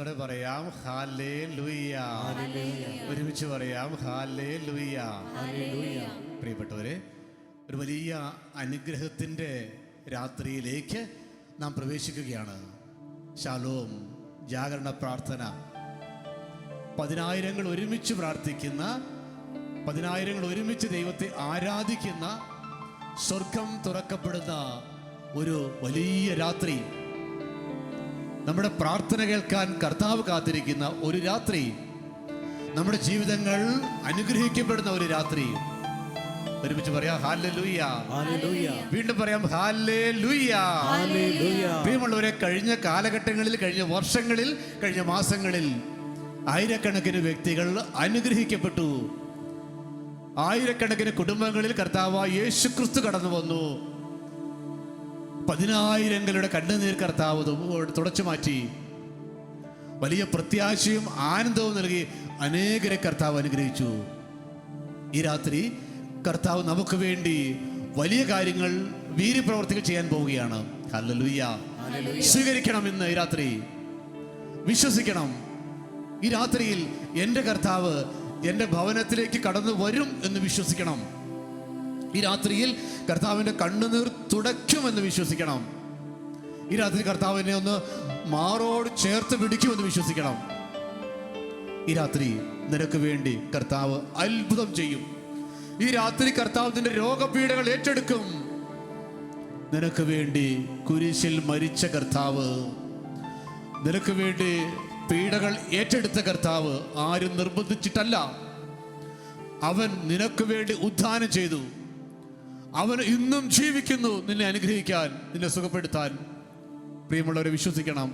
സ്നേഹത്തോടെ പറയാം ഹല്ലേലൂയ. ഒരുമിച്ച് പറയാം ഹല്ലേലൂയ. പ്രിയപ്പെട്ടവരെ, ഒരു വലിയ അനുഗ്രഹത്തിൻ്റെ രാത്രിയിലേക്ക് നാം പ്രവേശിക്കുകയാണ്. ശാലോം ജാഗരണ പ്രാർത്ഥന. പതിനായിരങ്ങൾ ഒരുമിച്ച് പ്രാർത്ഥിക്കുന്ന, പതിനായിരങ്ങൾ ഒരുമിച്ച് ദൈവത്തെ ആരാധിക്കുന്ന, സ്വർഗം തുറക്കപ്പെടുന്ന ഒരു വലിയ രാത്രി. നമ്മുടെ പ്രാർത്ഥന കേൾക്കാൻ കർത്താവ് കാത്തിരിക്കുന്ന ഒരു രാത്രി. നമ്മുടെ ജീവിതങ്ങൾ അനുഗ്രഹിക്കപ്പെടുന്ന ഒരു രാത്രി. ഒരുമിച്ച് പറയാം ഹല്ലേലൂയ. വീണ്ടും പറയാം ഹല്ലേലൂയ. പ്രിയമുള്ളവരെ, കഴിഞ്ഞ കാലഘട്ടങ്ങളിൽ, കഴിഞ്ഞ വർഷങ്ങളിൽ, കഴിഞ്ഞ മാസങ്ങളിൽ ആയിരക്കണക്കിന് വ്യക്തികൾ അനുഗ്രഹിക്കപ്പെട്ടു. ആയിരക്കണക്കിന് കുടുംബങ്ങളിൽ കർത്താവായ യേശുക്രിസ്തു കടന്നു വന്നു. പതിനായിരങ്ങളുടെ കണ്ണുനീർ കർത്താവ് തുടച്ചു മാറ്റി. വലിയ പ്രത്യാശയും ആനന്ദവും നൽകി അനേകരെ കർത്താവ് അനുഗ്രഹിച്ചു. ഈ രാത്രി കർത്താവ് നമുക്ക് വേണ്ടി വലിയ കാര്യങ്ങൾ, വീര്യപ്രവർത്തികൾ ചെയ്യാൻ പോവുകയാണ്. ഹല്ലേലൂയ. സ്വീകരിക്കണം. ഇന്ന് ഈ രാത്രി വിശ്വസിക്കണം. ഈ രാത്രിയിൽ എൻ്റെ കർത്താവ് എൻ്റെ ഭവനത്തിലേക്ക് കടന്നു വരും എന്ന് വിശ്വസിക്കണം. ഈ രാത്രിയിൽ കർത്താവിൻ്റെ കണ്ണുനീർ തുടയ്ക്കുമെന്ന് വിശ്വസിക്കണം. ഈ രാത്രി കർത്താവിനെ ഒന്ന് മാറോട് ചേർത്ത് പിടിക്കുമെന്ന് വിശ്വസിക്കണം. ഈ രാത്രി നിനക്ക് വേണ്ടി കർത്താവ് അത്ഭുതം ചെയ്യും. ഈ രാത്രി കർത്താവ് നിന്റെ രോഗപീഠകൾ ഏറ്റെടുക്കും. നിനക്ക് വേണ്ടി കുരിശിൽ മരിച്ച കർത്താവ്, നിനക്ക് വേണ്ടി പീഡകൾ ഏറ്റെടുത്ത കർത്താവ് ആരും നിർബന്ധിച്ചിട്ടല്ല. അവൻ നിനക്ക് വേണ്ടി ഉദ്ധാനം ചെയ്തു. അവൻ ഇന്നും ജീവിക്കുന്നു നിന്നെ അനുഗ്രഹിക്കാൻ, നിന്നെ സുഖപ്പെടുത്താൻ. പ്രിയമുള്ളവരെ, വിശ്വസിക്കണം.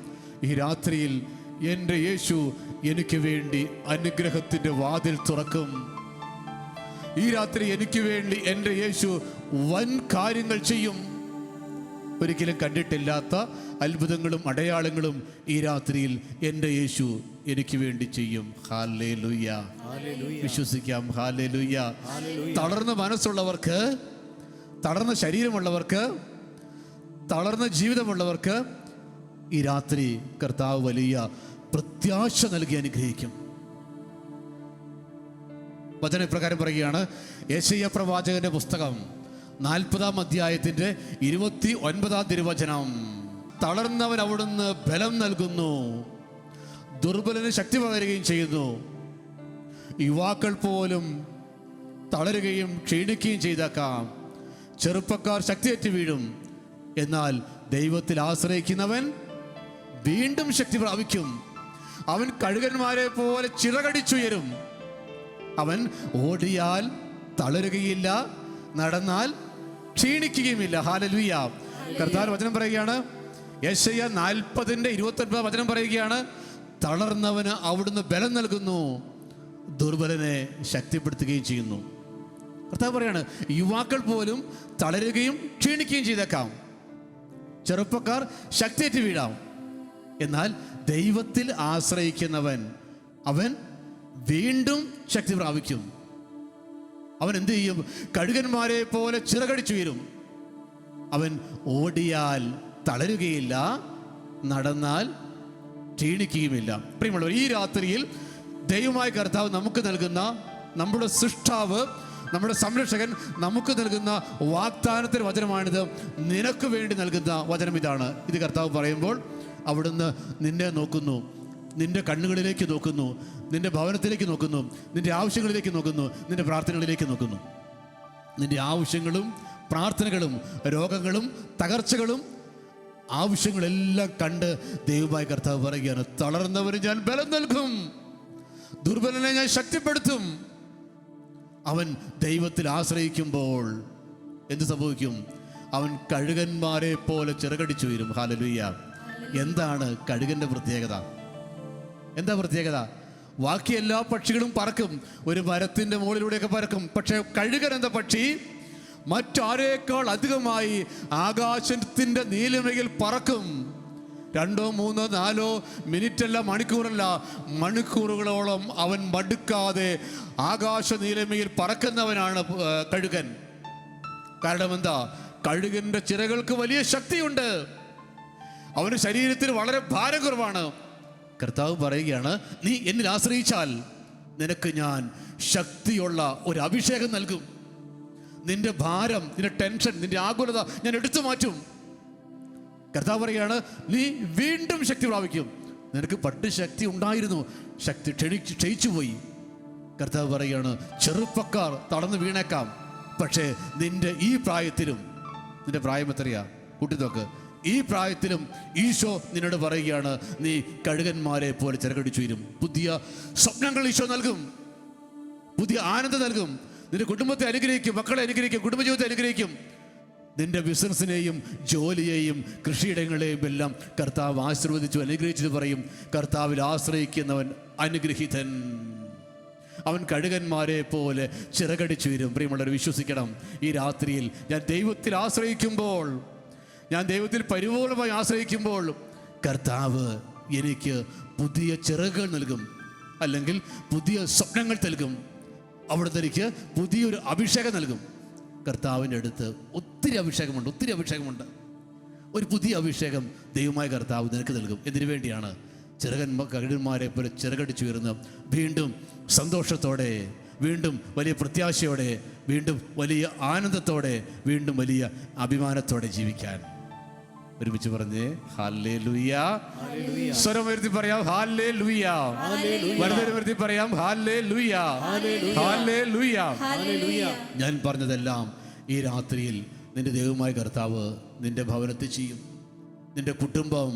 ഈ രാത്രിയിൽ എൻ്റെ യേശു എനിക്ക് വേണ്ടി അനുഗ്രഹത്തിൻ്റെ വാതിൽ തുറക്കും. ഈ രാത്രി എനിക്ക് വേണ്ടി എൻ്റെ യേശു വൻ കാര്യങ്ങൾ ചെയ്യും. ഒരിക്കലും കണ്ടിട്ടില്ലാത്ത അത്ഭുതങ്ങളും അടയാളങ്ങളും ഈ രാത്രിയിൽ എൻ്റെ യേശു എനിക്ക് വേണ്ടി ചെയ്യും. ഹല്ലേലൂയ. വിശ്വസിക്കാം. ഹല്ലേലൂയ. തളർന്ന മനസ്സുള്ളവർക്ക്, തളർന്ന ശരീരമുള്ളവർക്ക്, തളർന്ന ജീവിതമുള്ളവർക്ക് ഈ രാത്രി കർത്താവ് വലിയ പ്രത്യാശ നൽകി അനുഗ്രഹിക്കും. വചനം ഇപ്രകാരം പറയുകയാണ്. യെശയ്യാ പ്രവാചകന്റെ പുസ്തകം 40-ാം അധ്യായത്തിന്റെ 29-ാം തിരുവചനം. തളർന്നവൻ അവിടുന്ന് ബലം നൽകുന്നു, ദുർബലന് ശക്തി പകരുകയും ചെയ്യുന്നു. യുവാക്കൾ പോലും തളരുകയും ക്ഷീണിക്കുകയും ചെയ്തേക്കാം. ചെറുപ്പക്കാർ ശക്തിയേറ്റ് വീഴും. എന്നാൽ ദൈവത്തിൽ ആശ്രയിക്കുന്നവൻ വീണ്ടും ശക്തി പ്രാപിക്കും. അവൻ കഴുകന്മാരെ പോലെ ചിറകടിച്ചുയരും. അവൻ ഓടിയാൽ തളരുകയില്ല, നടന്നാൽ ക്ഷീണിക്കുകയുമില്ല. ഹല്ലേലൂയ. കർത്താവ് വചനം പറയുകയാണ്. യെശയ്യാ 40-29 വചനം പറയുകയാണ്. തളർന്നവന് അവിടുന്ന് ബലം നൽകുന്നു, ദുർബലനെ ശക്തിപ്പെടുത്തുകയും ചെയ്യുന്നു. കർത്താവ് പറയാണ്, യുവാക്കൾ പോലും തളരുകയും ക്ഷീണിക്കുകയും ചെയ്തേക്കാം. ചെറുപ്പക്കാർ ശക്തിയേറ്റ് വീഴാം. എന്നാൽ ദൈവത്തിൽ ആശ്രയിക്കുന്നവൻ അവൻ വീണ്ടും ശക്തി പ്രാപിക്കും. അവൻ എന്ത് ചെയ്യും? കഴുകന്മാരെ പോലെ ചിറകടിച്ചു വീരും. അവൻ ഓടിയാൽ തളരുകയില്ല, നടന്നാൽ ക്ഷീണിക്കുകയുമില്ല. പ്രിയമുള്ളവർ, ഈ രാത്രിയിൽ ദൈവമായ കർത്താവ് നമുക്ക് നൽകുന്ന, നമ്മുടെ സൃഷ്ടാവ്, നമ്മുടെ സംരക്ഷകൻ നമുക്ക് നൽകുന്ന വാഗ്ദാനത്തിൻ്റെ വചനമാണിത്. നിനക്ക് വേണ്ടി നൽകുന്ന വചനം ഇതാണ്. ഇത് കർത്താവ് പറയുമ്പോൾ അവിടുന്ന് നിന്നെ നോക്കുന്നു, നിന്റെ കണ്ണുകളിലേക്ക് നോക്കുന്നു, നിന്റെ ഭവനത്തിലേക്ക് നോക്കുന്നു, നിന്റെ ആവശ്യങ്ങളിലേക്ക് നോക്കുന്നു, നിന്റെ പ്രാർത്ഥനകളിലേക്ക് നോക്കുന്നു. നിന്റെ ആവശ്യങ്ങളും പ്രാർത്ഥനകളും രോഗങ്ങളും തകർച്ചകളും ആവശ്യങ്ങളെല്ലാം കണ്ട് ദൈവമായ കർത്താവ് പറയുകയാണ്, തളർന്നവന് ഞാൻ ബലം നൽകും, ദുർബലനെ ഞാൻ ശക്തിപ്പെടുത്തും. അവൻ ദൈവത്തിൽ ആശ്രയിക്കുമ്പോൾ എന്ത് സംഭവിക്കും? അവൻ കഴുകന്മാരെ പോലെ ചിറകടിച്ചു വരും. ഹല്ലേലൂയ. എന്താണ് കഴുകന്റെ പ്രത്യേകത? എന്താ പ്രത്യേകത? ബാക്കി എല്ലാ പക്ഷികളും പറക്കും, ഒരു മരത്തിൻ്റെ മുകളിലൂടെയൊക്കെ പറക്കും. പക്ഷേ കഴുകൻ എന്ന പക്ഷി മറ്റാരേക്കാൾ അധികമായി ആകാശത്തിൻ്റെ നീലിമയിൽ പറക്കും. 2, 3, 4 മിനിറ്റല്ല, മണിക്കൂറല്ല, മണിക്കൂറുകളോളം അവൻ മടുക്കാതെ ആകാശ നീലിമയിൽ പറക്കുന്നവനാണ് കഴുകൻ. കാരണം എന്താ? കഴുകന്റെ ചിറകൾക്ക് വലിയ ശക്തിയുണ്ട്. അവന് ശരീരത്തിൽ വളരെ ഭാരം കുറവാണ്. കർത്താവ് പറയുകയാണ്, നീ എന്നിൽ ആശ്രയിച്ചാൽ നിനക്ക് ഞാൻ ശക്തിയുള്ള ഒരു അഭിഷേകം നൽകും. നിന്റെ ഭാരം, നിന്റെ ടെൻഷൻ, നിന്റെ ആകുലത ഞാൻ എടുത്തു മാറ്റും. കർത്താവ് പറയുകയാണ്, നീ വീണ്ടും ശക്തി പ്രാപിക്കും. നിനക്ക് പണ്ട് ശക്തി ഉണ്ടായിരുന്നു, ശക്തി ക്ഷയിച്ചു പോയി. കർത്താവ് പറയുകയാണ്, ചെറുപ്പക്കാർ തളർന്ന് വീണേക്കാം, പക്ഷേ നിന്റെ ഈ പ്രായത്തിലും, നിന്റെ പ്രായം എത്രയാ കൂട്ടി നോക്ക്, ഈ പ്രായത്തിലും ഈശോ നിന്നോട് പറയുകയാണ്, നീ കഴുകന്മാരെ പോലെ ചിറകടിച്ചു വരും. പുതിയ സ്വപ്നങ്ങൾ ഈശോ നൽകും, പുതിയ ആനന്ദം നൽകും. നിന്റെ കുടുംബത്തെ അനുഗ്രഹിക്കും, മക്കളെ അനുഗ്രഹിക്കും, കുടുംബജീവിതത്തെ അനുഗ്രഹിക്കും. നിന്റെ ബിസിനസ്സിനെയും ജോലിയെയും കൃഷിയിടങ്ങളെയും എല്ലാം കർത്താവ് ആശീർവദിച്ചു അനുഗ്രഹിച്ചിട്ട് പറയും, കർത്താവിൽ ആശ്രയിക്കുന്നവൻ അനുഗ്രഹീതൻ, അവൻ കഴുകന്മാരെ പോലെ ചിറകടിച്ചു വരും. പ്രിയമുള്ളവർ, വിശ്വസിക്കണം, ഈ രാത്രിയിൽ ഞാൻ ദൈവത്തിൽ ആശ്രയിക്കുമ്പോൾ, ഞാൻ ദൈവത്തിൽ പരിപൂർണമായി ആശ്രയിക്കുമ്പോൾ കർത്താവ് എനിക്ക് പുതിയ ചിറകുകൾ നൽകും, അല്ലെങ്കിൽ പുതിയ സ്വപ്നങ്ങൾ നൽകും. അവിടുത്തെ എനിക്ക് പുതിയൊരു അഭിഷേകം നൽകും. കർത്താവിൻ്റെ അടുത്ത് ഒത്തിരി അഭിഷേകമുണ്ട്. ഒരു പുതിയ അഭിഷേകം ദൈവമായ കർത്താവ് നിനക്ക് നൽകും. എന്തിനു വേണ്ടിയാണ്? കഴുകന്മാരെ പോലെ ചിറകടിച്ചു വരുന്ന, വീണ്ടും സന്തോഷത്തോടെ, വീണ്ടും വലിയ പ്രത്യാശയോടെ, വീണ്ടും വലിയ ആനന്ദത്തോടെ, വീണ്ടും വലിയ അഭിമാനത്തോടെ ജീവിക്കാൻ. ഒരുമിച്ച് പറഞ്ഞേ ഹല്ലേലൂയ. സ്വരം ഉയർത്തി പറയാം ഹല്ലേലൂയ. വലതുകരമുയർത്തി പറയാം ഹല്ലേലൂയ, ഹല്ലേലൂയ. ഞാൻ പറഞ്ഞതെല്ലാം ഈ രാത്രിയിൽ നിന്റെ ദൈവമായ കർത്താവ് നിന്റെ ഭവനത്തിൽ ചെയ്യും. നിന്റെ കുടുംബം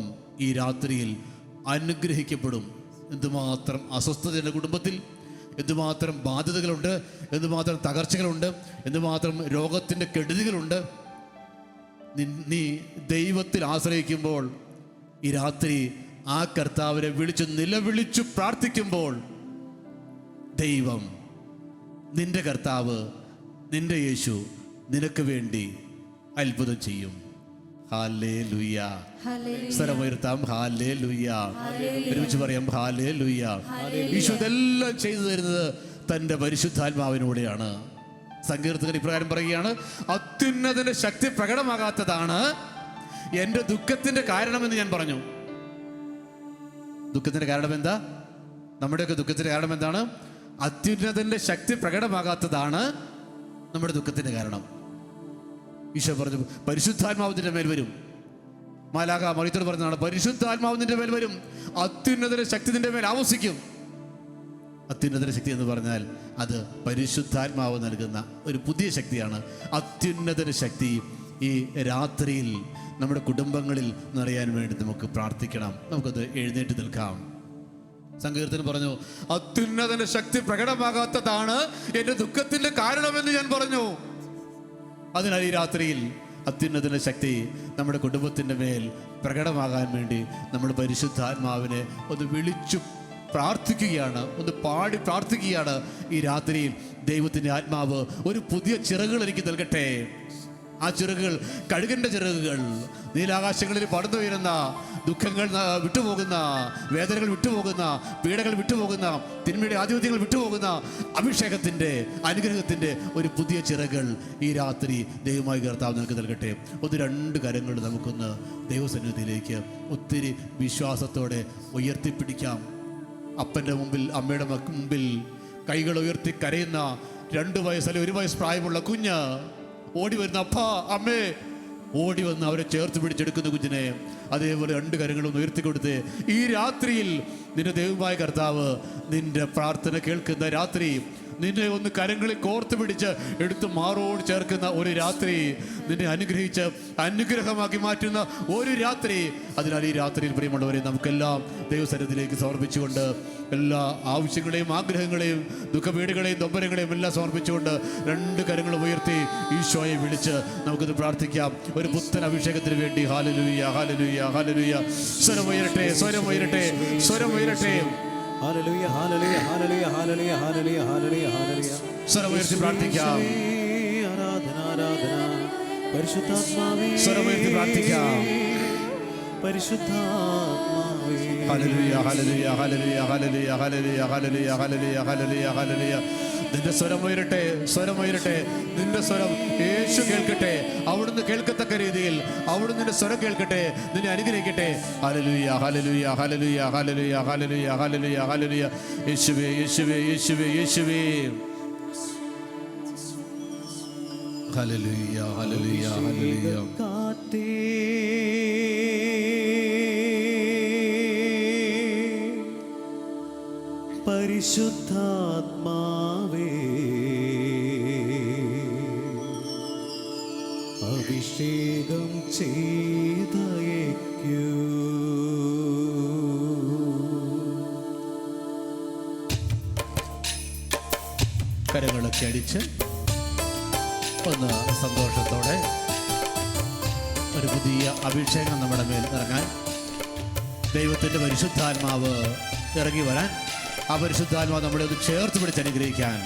ഈ രാത്രിയിൽ അനുഗ്രഹിക്കപ്പെടും. എന്തുമാത്രം അസ്വസ്ഥത എൻ്റെ കുടുംബത്തിൽ, എന്തുമാത്രം ബാധ്യതകളുണ്ട്, എന്തുമാത്രം തകർച്ചകളുണ്ട്, എന്തുമാത്രം രോഗത്തിൻ്റെ കെടുതികളുണ്ട്. നീ ദൈവത്തിൽ ആശ്രയിക്കുമ്പോൾ, ഈ രാത്രി ആ കർത്താവിനെ നിലവിളിച്ചു പ്രാർത്ഥിക്കുമ്പോൾ, ദൈവം, നിന്റെ കർത്താവ്, നിന്റെ യേശു നിനക്ക് വേണ്ടി അത്ഭുതം ചെയ്യും. ഹല്ലേലൂയ. സ്വരമുയർത്താം ഹല്ലേലൂയ. ഒരുമിച്ച് പറയാം ഹല്ലേലൂയ. ഈശോ ഇതെല്ലാം ചെയ്തു തരുന്നത് തൻ്റെ പരിശുദ്ധാത്മാവിനൂടെയാണ്. സങ്കീർത്തകൻ ഇപ്രകാരം പറയുകയാണ്, അത്യുന്നതന്റെ ശക്തി പ്രകടമാകാത്തതാണ് എൻ്റെ ദുഃഖത്തിന്റെ കാരണമെന്ന് ഞാൻ പറഞ്ഞു. ദുഃഖത്തിന്റെ കാരണം എന്താ? നമ്മുടെയൊക്കെ ദുഃഖത്തിന്റെ കാരണം എന്താണ്? അത്യുന്നതന്റെ ശക്തി പ്രകടമാകാത്തതാണ് നമ്മുടെ ദുഃഖത്തിന്റെ കാരണം. ഈശോ പറഞ്ഞു, പരിശുദ്ധാത്മാവിന്റെ മേൽ വരും. മാലാഖ മറിയത്തോട് പറഞ്ഞതാണ്, പരിശുദ്ധാത്മാവിന്റെ മേൽ വരും, അത്യുന്നതന്റെ ശക്തി നിന്റെ മേൽ ആവസിക്കും. അത്യുന്നത ശക്തി എന്ന് പറഞ്ഞാൽ അത് പരിശുദ്ധാത്മാവ് നൽകുന്ന ഒരു പുതിയ ശക്തിയാണ്. അത്യുന്നത ശക്തി ഈ രാത്രിയിൽ നമ്മുടെ കുടുംബങ്ങളിൽ നിറയാൻ വേണ്ടി നമുക്ക് പ്രാർത്ഥിക്കണം. നമുക്കത് എഴുന്നേറ്റ് നിൽക്കാം. സങ്കീർത്തനം പറഞ്ഞു, അത്യുന്നതന്റെ ശക്തി പ്രകടമാകാത്തതാണ് എൻ്റെ ദുഃഖത്തിന്റെ കാരണമെന്ന് ഞാൻ പറഞ്ഞു. അതിനാൽ ഈ രാത്രിയിൽ അത്യുന്നതന്റെ ശക്തി നമ്മുടെ കുടുംബത്തിൻ്റെ മേൽ പ്രകടമാകാൻ വേണ്ടി നമ്മൾ പരിശുദ്ധാത്മാവിനെ ഒന്ന് വിളിച്ചു പ്രാർത്ഥിക്കുകയാണ്, ഒന്ന് പാടി പ്രാർത്ഥിക്കുകയാണ്. ഈ രാത്രിയിൽ ദൈവത്തിൻ്റെ ആത്മാവ് ഒരു പുതിയ ചിറകുകൾ എനിക്ക് നൽകട്ടെ. ആ ചിറകുകൾ കഴുകന്റെ ചിറകുകൾ, നീലാകാശങ്ങളിൽ പടർന്നുയരുന്ന ദുഃഖങ്ങൾ വിട്ടുപോകുന്ന, വേദനകൾ വിട്ടുപോകുന്ന, പീഡകൾ വിട്ടുപോകുന്ന, തിന്മയുടെ ആധിപത്യങ്ങൾ വിട്ടുപോകുന്ന അഭിഷേകത്തിൻ്റെ, അനുഗ്രഹത്തിൻ്റെ ഒരു പുതിയ ചിറകുകൾ ഈ രാത്രി ദൈവമായി കർത്താവ് നമുക്ക് നൽകട്ടെ. ഒന്ന് രണ്ട് കരങ്ങൾ നമുക്കൊന്ന് ദൈവസന്നിധിയിലേക്ക് ഒത്തിരി വിശ്വാസത്തോടെ ഉയർത്തിപ്പിടിക്കാം. അപ്പൻ്റെ മുമ്പിൽ, അമ്മയുടെ മുമ്പിൽ കൈകൾ ഉയർത്തി കരയുന്ന 2 വയസ്സ് അല്ലെങ്കിൽ 1 വയസ്സ് പ്രായമുള്ള കുഞ്ഞ് ഓടി വരുന്ന അപ്പ, അമ്മേ, ഓടി വന്ന് അവരെ ചേർത്ത് പിടിച്ചെടുക്കുന്ന കുഞ്ഞിനെ അതേപോലെ 2 കരങ്ങളും ഉയർത്തിക്കൊടുത്ത് ഈ രാത്രിയിൽ നിന്റെ ദൈവമായ കർത്താവ് നിന്റെ പ്രാർത്ഥന കേൾക്കുന്ന രാത്രി, നിന്നെ ഒന്ന് കരങ്ങളിൽ കോർത്ത് പിടിച്ച് എടുത്ത് മാറോട് ചേർക്കുന്ന ഒരു രാത്രി, നിന്നെ അനുഗ്രഹിച്ച് അനുഗ്രഹമാക്കി മാറ്റുന്ന ഒരു രാത്രി. അതിനാൽ ഈ രാത്രിയിൽ പ്രിയമുള്ളവരെ നമുക്കെല്ലാം ദൈവസന്നിധിയിലേക്ക് സമർപ്പിച്ചുകൊണ്ട്, എല്ലാ ആവശ്യങ്ങളെയും ആഗ്രഹങ്ങളെയും ദുഃഖപീഠകളെയും നൊമ്പരങ്ങളെയും എല്ലാം സമർപ്പിച്ചുകൊണ്ട് 2 കരങ്ങളും ഉയർത്തി ഈശോയെ വിളിച്ച് നമുക്കിത് പ്രാർത്ഥിക്കാം. ഒരു പുത്തൻ അഭിഷേകത്തിന് വേണ്ടി. ഹല്ലേലൂയ, ഹല്ലേലൂയ, ഹല്ലേലൂയ. സ്വരമുയരട്ടെ, സ്വരമുയരട്ടെ, സ്വരമുയരട്ടെ. ഹല്ലേലൂയ, ഹല്ലേലൂയ, ഹല്ലേലൂയ, ഹല്ലേലൂയ, ഹല്ലേലൂയ, ഹല്ലേലൂയ, ഹല്ലേലൂയ. സ്വരമുയർത്തി പ്രാർത്ഥിക്കാം. ആരാധന, ആരാധന. പരിശുദ്ധാത്മാവേ, സ്വരമുയർത്തി പ്രാർത്ഥിക്കാം. നിന്റെ സ്വരം ഉയരട്ടെ, സ്വരം ഉയരട്ടെ. നിന്റെ സ്വരം യേശു കേൾക്കട്ടെ. അവിടുന്ന് കേൾക്കത്തക്ക രീതിയിൽ അവിടുന്ന് നിന്റെ സ്വരം കേൾക്കട്ടെ, നിന്നെ അനുഗ്രഹിക്കട്ടെ. ഹല്ലേലൂയ, ഹല്ലേലൂയ, ഹല്ലേലൂയ, ഹല്ലേലൂയ, ഹല്ലേലൂയ, ഹല്ലേലൂയ, ഹല്ലേലൂയ. യേശുവേ, യേശുവേ, യേശുവേ, യേശുവേ. ഹല്ലേലൂയ, ഹല്ലേലൂയ, ഹല്ലേലൂയ. കാറ്റേ പരിശുദ്ധാത്മാവേ, അഭിഷേകം ചെയ്തയക്കൂ. കരങ്ങളൊക്കെ അടിച്ച് ഒന്ന് സന്തോഷത്തോടെ ഒരു പുതിയ അഭിഷേകം നമ്മുടെ മേൽ ഇറങ്ങാൻ, ദൈവത്തിൻ്റെ പരിശുദ്ധാത്മാവ് ഇറങ്ങി വരാൻ, ആ പരിശുദ്ധാത്മാവ് നമ്മളെ ഒന്ന് ചേർത്ത് പിടിച്ച് അനുഗ്രഹിക്കാൻ.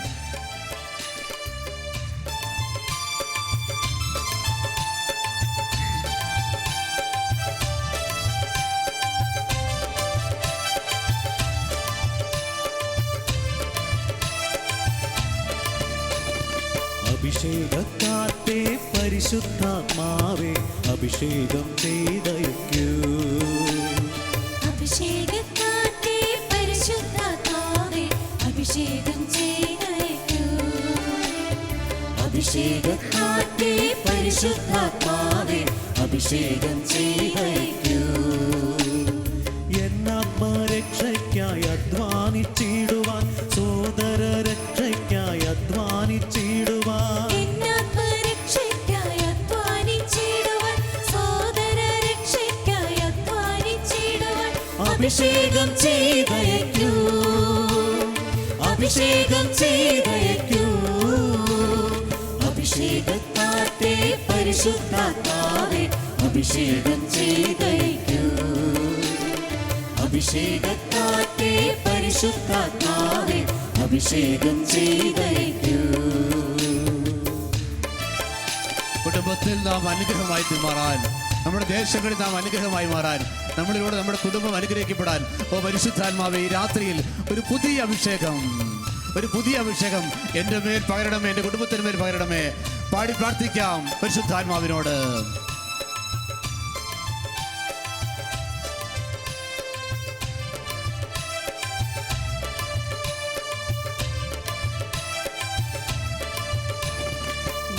അഭിഷേകക്കാറ്റേ പരിശുദ്ധാത്മാവേ, അഭിഷേകം ചെയ്തയക്കൂ. അഭിഷേകക്കാറ്റേ പരിശുദ്ധാത്മാവേ, അഭിഷേകം ചെയ്തയക്കൂ. അഭിഷേകക്കാറ്റേ പരിശുദ്ധാത്മാവേ, അഭിഷേകം ചെയ്തയക്കൂ. എന്നാത്മരക്ഷയ്ക്കായി അധ്വാനിച്ചിടുവാൻ, സോദര രക്ഷയ്ക്കായി അധ്വാനിച്ചിടുവാൻ, എന്നാത്മരക്ഷയ്ക്കായി അധ്വാനിച്ചിടുവാൻ, സോദര രക്ഷയ്ക്കായി അധ്വാനിച്ചിടുവാൻ അഭിഷേകം ചെയ്തയക്കൂ. അഭിഷേകം ചെയ്തയക്കൂ. അഭിഷേകക്കാറ്റേ പരിശുദ്ധാത്മാവേ, അഭിഷേകം ചെയ്തയക്കൂ. അഭിഷേകക്കാറ്റേ പരിശുദ്ധാത്മാവേ, അഭിഷേകം ചെയ്തയക്കൂ. കുടുംബത്തിൽ നാം അനുഗ്രഹമായി മാറാൻ, നമ്മുടെ ദേശങ്ങളിൽ നാം അനുഗ്രഹമായി മാറാൻ, നമ്മളിലൂടെ നമ്മുടെ കുടുംബം അനുഗ്രഹിക്കപ്പെടാൻ, ഓ പരിശുദ്ധാത്മാവേ, ഈ രാത്രിയിൽ ഒരു പുതിയ അഭിഷേകം, ഒരു പുതിയ അഭിഷേകം എൻ്റെ മേൽ പകരണമേ, എൻ്റെ കുടുംബത്തിന് മേൽ പകരണമേ. പാടി പ്രാർത്ഥിക്കാം പരിശുദ്ധാത്മാവിനോട്.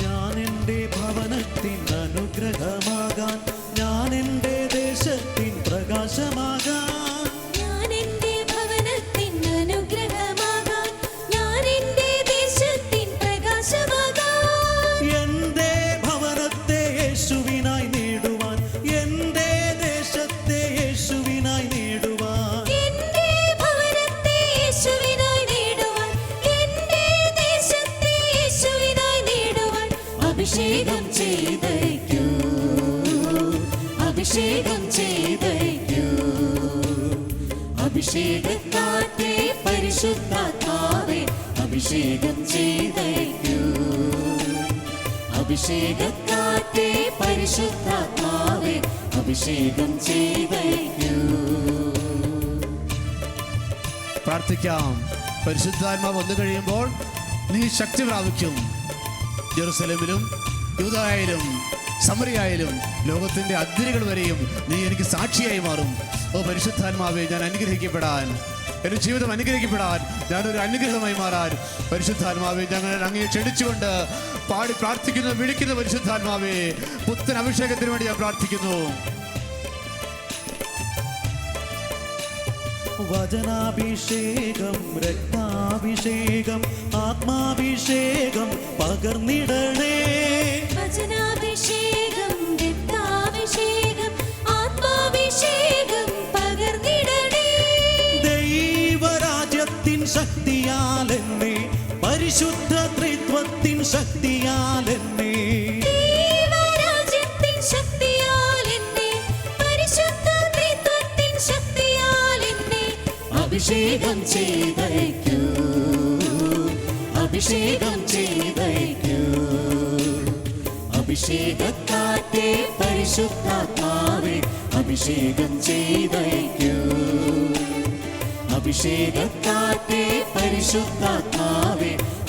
ഞാൻ എൻ്റെ ഭവനത്തിൻ അനുഗ്രഹമാകാൻ, ഞാൻ എൻ്റെ ദേശത്തിൻ പ്രകാശമാകാൻ, ഞാൻ എൻ്റെ ഭവനത്തിൻ അനുഗ്രഹമാകാൻ, ഞാൻ എൻ്റെ ദേശത്തിൻ പ്രകാശമാകാൻ. എൻ്റെ ഭവനത്തെ യേശുവിനായി നേടുവാൻ, എൻ്റെ ദേശത്തെ യേശുവിനായി നേടുവാൻ, എൻ്റെ ഭവനത്തെ യേശുവിനായി നേടുവാൻ, എൻ്റെ ദേശത്തെ യേശുവിനായി നേടുവാൻ അഭിഷേകം ചെയ്തയക്കൂ. അഭിഷേകം ചെയ്തയക്കൂ. അഭിഷേകക്കാറ്റേ പരിശുദ്ധാത്മാവേ, അഭിഷേകം ചെയ്തയക്കൂ. അഭിഷേകക്കാറ്റേ പരിശുദ്ധാത്മാവേ, അഭിഷേകം ചെയ്തയക്കൂ. പ്രാർത്ഥിക്കാം. പരിശുദ്ധാത്മാവ് വന്നു കഴിയുമ്പോൾ നീ ശക്തി പ്രാപിക്കും. ജെറുസലേമിലും യൂദയായാലും സമറിയായാലും ലോകത്തിൻ്റെ അതിരുകൾ വരെയും നീ എനിക്ക് സാക്ഷിയായി മാറും. ഓ പരിശുദ്ധാത്മാവേ, ഞാൻ അനുഗ്രഹിക്കപ്പെടാൻ, എൻ്റെ ജീവിതം അനുഗ്രഹിക്കപ്പെടാൻ, ഞാനൊരു അനുഗ്രഹമായി മാറാൻ പരിശുദ്ധാത്മാവേ ഞങ്ങൾ അങ്ങയെ ക്ഷണിച്ചുകൊണ്ട് പാടി പ്രാർത്ഥിക്കുന്നു, വിളിക്കുന്നു. പരിശുദ്ധാത്മാവേ, പുത്തൻ അഭിഷേകത്തിന് വേണ്ടി ഞാൻ പ്രാർത്ഥിക്കുന്നു. വചനാഭിഷേകം, രക്താഭിഷേകം, ആത്മാഭിഷേകം പകർന്നിടണേ. വചനാഭിഷേകം, രക്താഭിഷേകം, ആത്മാഭിഷേകം പകർന്നിടണേ. ദൈവരാജ്യത്തിൻ ശക്തിയാൽ എന്നെ, പരിശുദ്ധ ത്രിത്വത്തിൻ ശക്തിയാൽ എന്നെ, ദൈവരാജ്യത്തിൻ ശക്തിയാൽ എന്നെ, പരിശുദ്ധ ത്രിത്വത്തിൻ ശക്തിയാൽ എന്നെ അഭിഷേകം ചെയ്തയക്കൂ. അഭിഷേകം ചെയ്തയക്കൂ. അഭിഷേകക്കാറ്റേ പരിശുദ്ധാത്മാവേ, അഭിഷേകം ചെയ്തയക്കൂ. അഭിഷേകക്കാറ്റേ പരിശുദ്ധാത്മാവേ,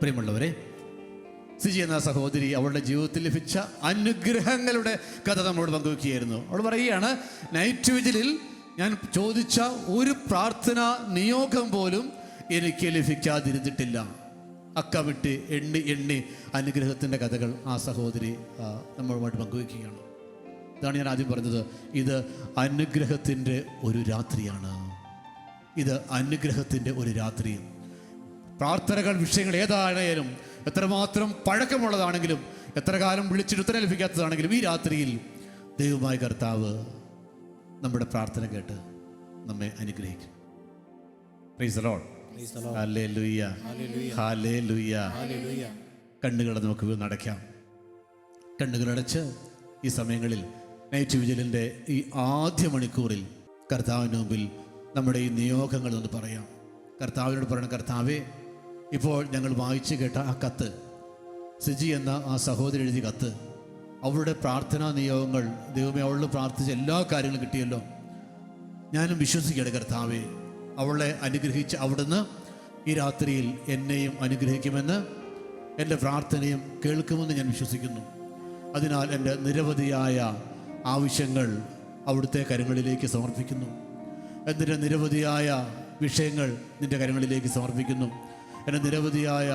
പ്രിയമുള്ളവരെ, സിജി എന്ന സഹോദരി അവളുടെ ജീവിതത്തിൽ ലഭിച്ച അനുഗ്രഹങ്ങളുടെ കഥ നമ്മളോട് പങ്കുവെക്കുകയായിരുന്നു. അവൾ പറയുകയാണ്, നൈറ്റ് വിജിലിൽ ഞാൻ ചോദിച്ച ഒരു പ്രാർത്ഥന നിയോഗം പോലും എനിക്ക് ലഭിക്കാതിരുന്നിട്ടില്ല. അക്കമിട്ട് എണ്ണി എണ്ണി അനുഗ്രഹത്തിൻ്റെ കഥകൾ ആ സഹോദരി നമ്മളുമായിട്ട് പങ്കുവെക്കുകയാണ്. ഇതാണ് ഞാൻ ആദ്യം പറഞ്ഞത്, ഇത് അനുഗ്രഹത്തിൻ്റെ ഒരു രാത്രിയാണ്. ഇത് അനുഗ്രഹത്തിൻ്റെ ഒരു രാത്രി. പ്രാർത്ഥനകൾ, വിഷയങ്ങൾ ഏതായാലും, എത്രമാത്രം പഴക്കമുള്ളതാണെങ്കിലും, എത്ര കാലം വിളിച്ചിട്ട് ഉത്തരം ലഭിക്കാത്തതാണെങ്കിലും, ഈ രാത്രിയിൽ ദൈവമായ കർത്താവ് നമ്മുടെ പ്രാർത്ഥന കേട്ട് നമ്മെ അനുഗ്രഹിക്കും. Praise the Lord. Hallelujah, hallelujah. കണ്ണുകൾ നമുക്ക് നടക്കാം. കണ്ണുകളടച്ച് ഈ സമയങ്ങളിൽ നൈറ്റ് വിജിലിൻ്റെ ഈ ആദ്യ മണിക്കൂറിൽ കർത്താവിന് മുമ്പിൽ നമ്മുടെ ഈ നിയോഗങ്ങൾ ഒന്ന് പറയാം. കർത്താവിനോട് പറയണം, കർത്താവേ, ഇപ്പോൾ ഞങ്ങൾ വായിച്ചു കേട്ട ആ കത്ത്, സിജി എന്ന ആ സഹോദരി എഴുതിയ കത്ത്, അവളുടെ പ്രാർത്ഥനാ നിയോഗങ്ങൾ, ദൈവമേ, അവളോട് പ്രാർത്ഥിച്ച എല്ലാ കാര്യങ്ങളും കിട്ടിയല്ലോ. ഞാനും വിശ്വസിക്കുകയാണ് കർത്താവേ, അവളെ അനുഗ്രഹിച്ച് അവിടുന്ന് ഈ രാത്രിയിൽ എന്നെയും അനുഗ്രഹിക്കുമെന്ന്, എൻ്റെ പ്രാർത്ഥനയും കേൾക്കുമെന്ന് ഞാൻ വിശ്വസിക്കുന്നു. അതിനാൽ എൻ്റെ നിരവധിയായ ആവശ്യങ്ങൾ അവിടുത്തെ കരങ്ങളിലേക്ക് സമർപ്പിക്കുന്നു. എൻ്റെ നിരവധിയായ വിഷയങ്ങൾ നിൻ്റെ കരങ്ങളിലേക്ക് സമർപ്പിക്കുന്നു. എൻ്റെ നിരവധിയായ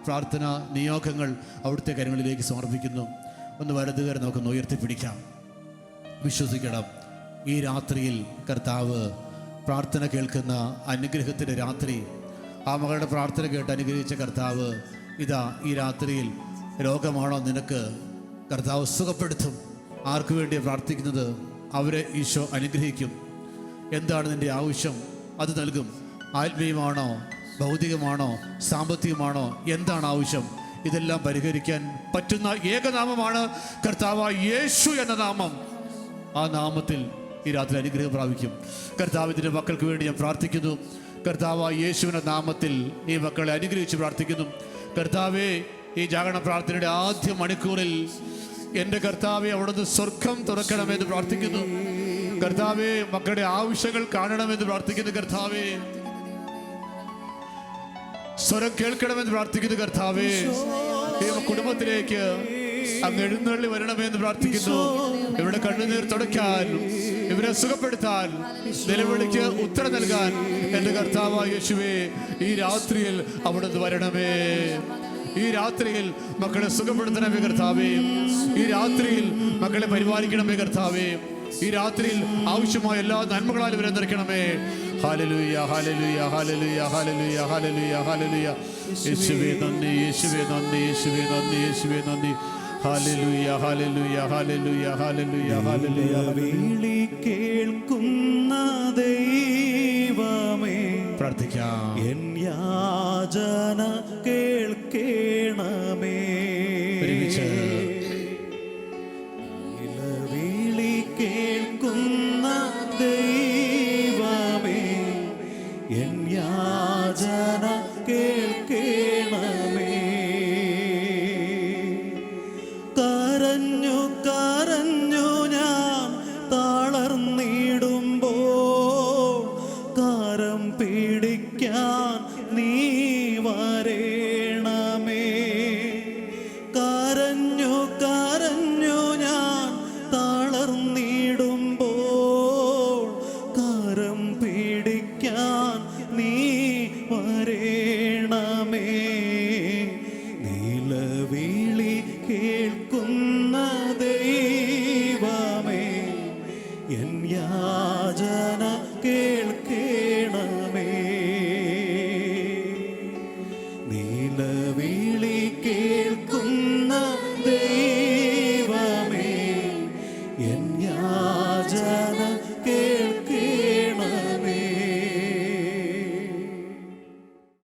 പ്രാർത്ഥനാ നിയോഗങ്ങൾ അവിടുത്തെ കരങ്ങളിലേക്ക് സമർപ്പിക്കുന്നു. ഒന്ന് വലതുകരം നമുക്കൊന്ന് ഉയർത്തിപ്പിടിക്കാം. വിശ്വസിക്കണം, ഈ രാത്രിയിൽ കർത്താവ് പ്രാർത്ഥന കേൾക്കുന്ന അനുഗ്രഹത്തിൻ്റെ രാത്രി. ആ മകളുടെ പ്രാർത്ഥന കേട്ട് അനുഗ്രഹിച്ച കർത്താവ് ഇതാ ഈ രാത്രിയിൽ രോഗമാണോ നിനക്ക്, കർത്താവ് സുഖപ്പെടുത്തും. ആർക്കു വേണ്ടിയാണ് പ്രാർത്ഥിക്കുന്നത്? അവരെ ഈശോ അനുഗ്രഹിക്കും. എന്താണ് നിൻ്റെ ആവശ്യം? അത് നൽകും. ആത്മീയമാണോ, ഭൗതികമാണോ, സാമ്പത്തികമാണോ, എന്താണ് ആവശ്യം? ഇതെല്ലാം പരിഹരിക്കാൻ പറ്റുന്ന ഏകനാമമാണ് കർത്താവായ യേശു എന്ന നാമം. ആ നാമത്തിൽ ഈ രാത്രി അനുഗ്രഹം പ്രാപിക്കും. കർത്താവിൻ്റെ മക്കൾക്ക് വേണ്ടി ഞാൻ പ്രാർത്ഥിക്കുന്നു. കർത്താവായ യേശുവിൻ്റെ നാമത്തിൽ ഈ മക്കളെ അനുഗ്രഹിച്ച് പ്രാർത്ഥിക്കുന്നു. കർത്താവേ, ഈ ജാഗരണ പ്രാർത്ഥനയുടെ ആദ്യ മണിക്കൂറിൽ എൻ്റെ കർത്താവെ, അവിടുന്ന് സ്വർഗം തുറക്കണമെന്ന് പ്രാർത്ഥിക്കുന്നു. കർത്താവെ, മക്കളുടെ ആവശ്യങ്ങൾ കാണണമെന്ന് പ്രാർത്ഥിക്കുന്നു. കർത്താവെ, സ്വരം കേൾക്കണമെന്ന് പ്രാർത്ഥിക്കുന്നു. കർത്താവെ, ഈ കുടുംബത്തിലേക്ക് അങ്ങ് എഴുന്നള്ളി വരണമെന്ന് പ്രാർത്ഥിക്കുന്നു. ഇവരുടെ കണ്ണുനീർ തുടയ്ക്കാൻ, ഇവരെ സുഖപ്പെടുത്താൻ, നിലവിളിക്ക് ഉത്തരം നൽകാൻ എൻ്റെ കർത്താവായ യേശുവേ, ഈ രാത്രിയിൽ അവിടുന്ന് വരണമേ. ഈ രാത്രിയിൽ മക്കളെ സുഖപ്പെടുത്തണമേ കർത്താവേ. ഈ രാത്രിയിൽ മക്കളെ പരിപാലിക്കണമേ കർത്താവേ. ഈ രാത്രിയിൽ ആവശ്യമായ എല്ലാ നന്മകളാലും ഇവരെ നിറയ്ക്കണമേ. ഹല്ലേലൂയ, ഹല്ലേലൂയ, ഹല്ലേലൂയ, ഹല്ലേലൂയ, ഹല്ലേലൂയ, ഹല്ലേലൂയ. യേശുവേ നന്ദി, യേശുവേ നന്ദി, യേശുവേ നന്ദി, യേശുവേ നന്ദി. ഹല്ലേലൂയ, ഹല്ലേലൂയ, ഹല്ലേലൂയ, ഹല്ലേലൂയ, ഹല്ലേലൂയ. വിളി കേൾക്കുന്ന ദൈവമേ, പ്രാർത്ഥിക്കാം. എൻ യാചന കേൾക്കണമേ. ഒരുമിച്ച് വിളി കേൾക്കുന്ന ദൈവമേ, എൻ യാചന കേൾക്കണമേ. കരഞ്ഞു കരഞ്ഞു ഞാൻ തളർന്നിടുമ്പോൾ കരം പിടിക്കാൻ നീ വരേണമേ. കരഞ്ഞു കരഞ്ഞു ഞാൻ തളർന്നിടുമ്പോൾ കരം പിടിക്കാൻ നീ വരേണമേ. നിലവിളി കേൾക്കുന്ന ദൈവമേ, എൻ യാചന കേൾക്കേ